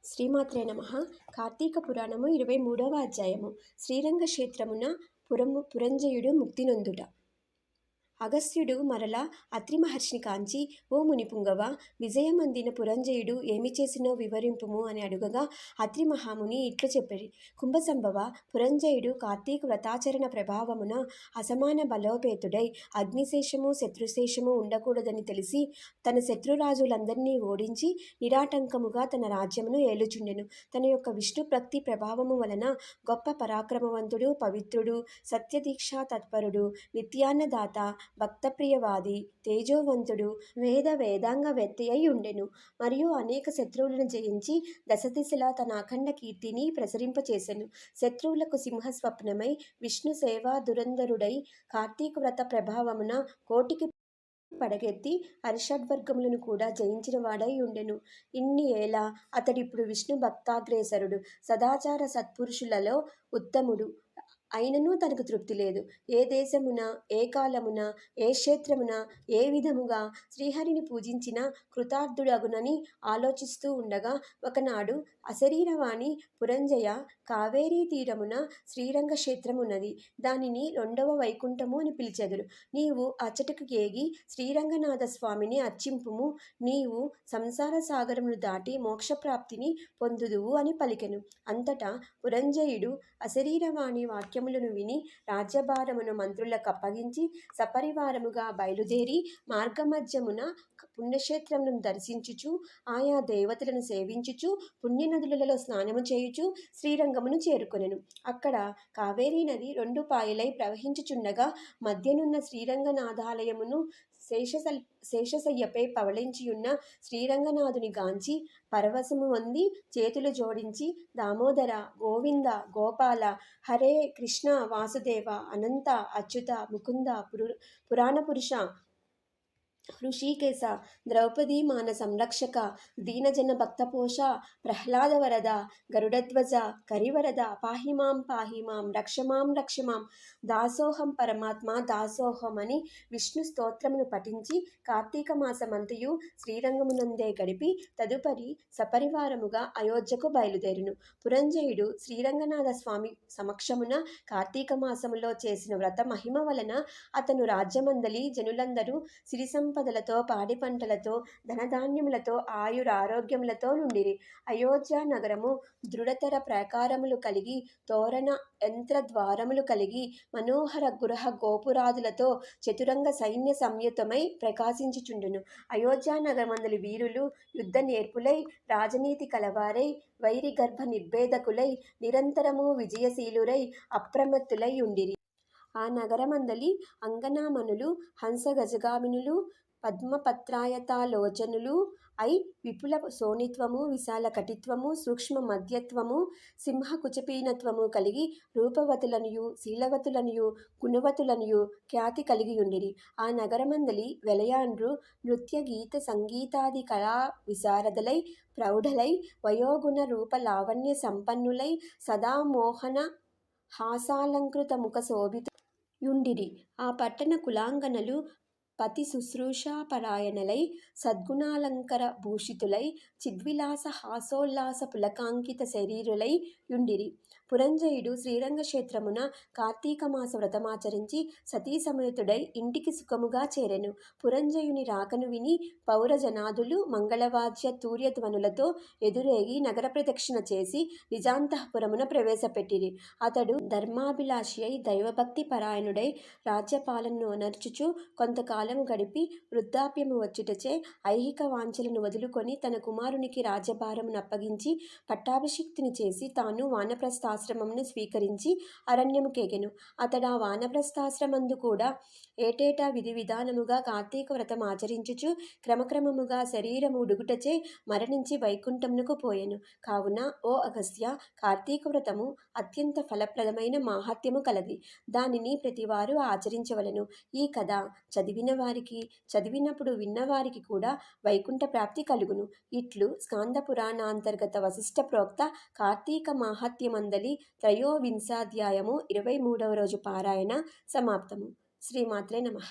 శ్రీమాత్రే నమః. కార్తీక పురాణము 23వ అధ్యాయము. శ్రీరంగ క్షేత్రమున పురంజయుడు ముక్తి నొందుట. అగస్త్యుడు మరల అత్రి మహర్షిని కాంచి, ఓ మునిపుంగవ, విజయమందిన పురంజయుడు ఏమి చేసినో వివరింపుము అని అడుగగా, అత్రి మహాముని ఇట్లు చెప్పిరి. కుంభసంభవ, పురంజయుడు కార్తీక వ్రతాచరణ ప్రభావమున అసమాన బలోపేతుడై అగ్నిశేషము శత్రుశేషము ఉండకూడదని తెలిసి తన శత్రురాజులందరినీ ఓడించి నిరాటంకముగా తన రాజ్యమును ఏలుచుండెను. తన యొక్క విష్ణు భక్తి ప్రభావము వలన గొప్ప పరాక్రమవంతుడు, పవిత్రుడు, సత్యదీక్షా తత్పరుడు, నిత్యాన్నదాత, భక్తప్రియవాది, తేజోవంతుడు, వేదాంగవేత్తి అయి ఉండెను. మరియు అనేక శత్రువులను జయించి దశదిశలా తన అఖండ కీర్తిని ప్రసరింపచేసెను. శత్రువులకు సింహస్వప్నమై విష్ణు సేవా దురంధరుడై కార్తీక వ్రత ప్రభావమున కోటికి పడగెత్తి అరిషడ్వర్గములను కూడా జయించిన వాడై ఉండెను. ఇన్ని ఏళ అతడిప్పుడు విష్ణు భక్తాగ్రేసరుడు, సదాచార సత్పురుషులలో ఉత్తముడు అయినను తనకు తృప్తి లేదు. ఏ దేశమున, ఏ కాలమున, ఏ క్షేత్రమున, ఏ విధముగా శ్రీహరిని పూజించిన కృతార్థుడగునని ఆలోచిస్తూ ఉండగా ఒకనాడు అశరీరవాణి, పురంజయ, కావేరీ తీరమున శ్రీరంగ క్షేత్రమున్నది. దానిని 2వ వైకుంఠము అని పిలిచెదరు. నీవు అచ్చటకు ఏగి శ్రీరంగనాథ స్వామిని అర్చింపుము. నీవు సంసార సాగరమును దాటి మోక్షప్రాప్తిని పొందుదువు అని పలికెను. అంతటా పురంజయుడు అశరీరవాణి వాక్యములను విని రాజ్యభారమును మంత్రులకు అప్పగించి సపరివారముగా బయలుదేరి మార్గమధ్యమున పుణ్యక్షేత్రములను దర్శించుచు, ఆయా దేవతలను సేవించుచు, పుణ్యనదులలో స్నానము చేయుచు శ్రీరంగమును చేరుకొనెను. అక్కడ కావేరీ నది 2 పాయలై ప్రవహించుచుండగా మధ్యనున్న శ్రీరంగనాథాలయమును శేషశయ్యపై పవళించియున్న శ్రీరంగనాథుని గాంచి పరవశము పొంది చేతులు జోడించి, దామోదర, గోవింద, గోపాల, హరే కృష్ణ వాసుదేవ, అనంత, అచ్యుత, ముకుంద, పురాణపురుష, హృషీకేశ, ద్రౌపదీ మాన సంరక్షక, దీనజన భక్తపోష, ప్రహ్లాదవరద, గరుడధ్వజ, కరివరద, పాహిమాం రక్షమాం దాసోహం పరమాత్మ దాసోహం అని విష్ణు స్తోత్రమును పఠించి కార్తీక మాసమంతయు శ్రీరంగమునందే గడిపి తదుపరి సపరివారముగా అయోధ్యకు బయలుదేరును. పురంజయుడు శ్రీరంగనాథ స్వామి సమక్షమున కార్తీక మాసములో చేసిన వ్రత మహిమ వలన అతను రాజ్యమందలి జనులందరూ సిరి సంపదలతో, పాడి పంటలతో, ధనధాన్యములతో, ఆయురారోగ్యములతో నుండిరి. అయోధ్య నగరము దృఢతర ప్రాకారములు కలిగి, తోరణ యంత్ర ద్వారములు కలిగి, మనోహర గృహ గోపురాదులతో చతురంగ సైన్య సంయుతమై ప్రకాశించుచుండును. అయోధ్య నగరమందలి వీరులు యుద్ధ నేర్పులై, రాజనీతి కలవారై, వైరి గర్భ నిర్భేదకులై, నిరంతరము విజయశీలురై, అప్రమత్తులై ఉండిరి. ఆ నగరమందలి అంగనామణులు హంసగజగామినులు పద్మపత్రాయతాలోచనులు అయి విపుల శోణిత్వము, విశాల కటిత్వము, సూక్ష్మ మధ్యత్వము, సింహ కుచపీనత్వము కలిగి రూపవతులనియు, శీలవతులనియు, గుణవతులనియు ఖ్యాతి కలిగియుండిరి. ఆ నగరమందలి వెలయాండ్రు నృత్య గీత సంగీతాది కళా విశారదలై, ప్రౌఢలై, వయోగుణ రూప లావణ్య సంపన్నులై, సదా మోహన హాసాలంకృత ముఖ శోభితుయుండిరి. ఆ పట్టణ కులాంగనలు పతి శుశ్రూషాపరాయణలై, సద్గుణాలంకర భూషితులై, చిద్విలాస హాసోల్లాస పులకాంకిత శరీరులై యుండిరి. పురంజయుడు శ్రీరంగక్షేత్రమున కార్తీక మాస వ్రతమాచరించి సతీ సమేతుడై ఇంటికి సుఖముగా చేరెను. పురంజయుని రాకను విని పౌరజనాదులు మంగళవాద్య తూర్యధ్వనులతో ఎదురేగి నగర ప్రదక్షిణ చేసి నిజాంతఃపురమున ప్రవేశపెట్టిరి. అతడు ధర్మాభిలాషి అయి దైవభక్తి పరాయణుడై రాజ్యపాలనను అనర్చుచు కొంతకాలం గడిపి వృద్ధాప్యము వచ్చుటచే ఐహిక వాంఛలను వదులుకొని తన కుమారునికి రాజ్యభారమును అప్పగించి పట్టాభిషిక్తుని చేసి తాను వానప్రస్థాశ్రమమును స్వీకరించి అరణ్యముకెగెను. అతడా వానప్రస్థాశ్రమందు కూడా ఏటేటా విధి విధానముగా కార్తీక వ్రతం ఆచరించుచు క్రమక్రమముగా శరీరము ఉడుగుటచే మరణించి వైకుంఠమునకు పోయెను. కావున ఓ అగస్త్య, కార్తీక వ్రతము అత్యంత ఫలప్రదమైన మాహాత్మ్యము కలది. దానిని ప్రతివారు ఆచరించవలెను. ఈ కథ చదివిన వారికి, చదివినప్పుడు విన్నవారికి కూడా వైకుంఠ ప్రాప్తి కలుగును. ఇట్లు స్కాంద పురాణాంతర్గత వశిష్ఠ ప్రోక్త కార్తీక మాహాత్మ్యమందలి 23వ అధ్యాయము 23వ రోజు పారాయణ సమాప్తము. శ్రీమాత్రే నమః.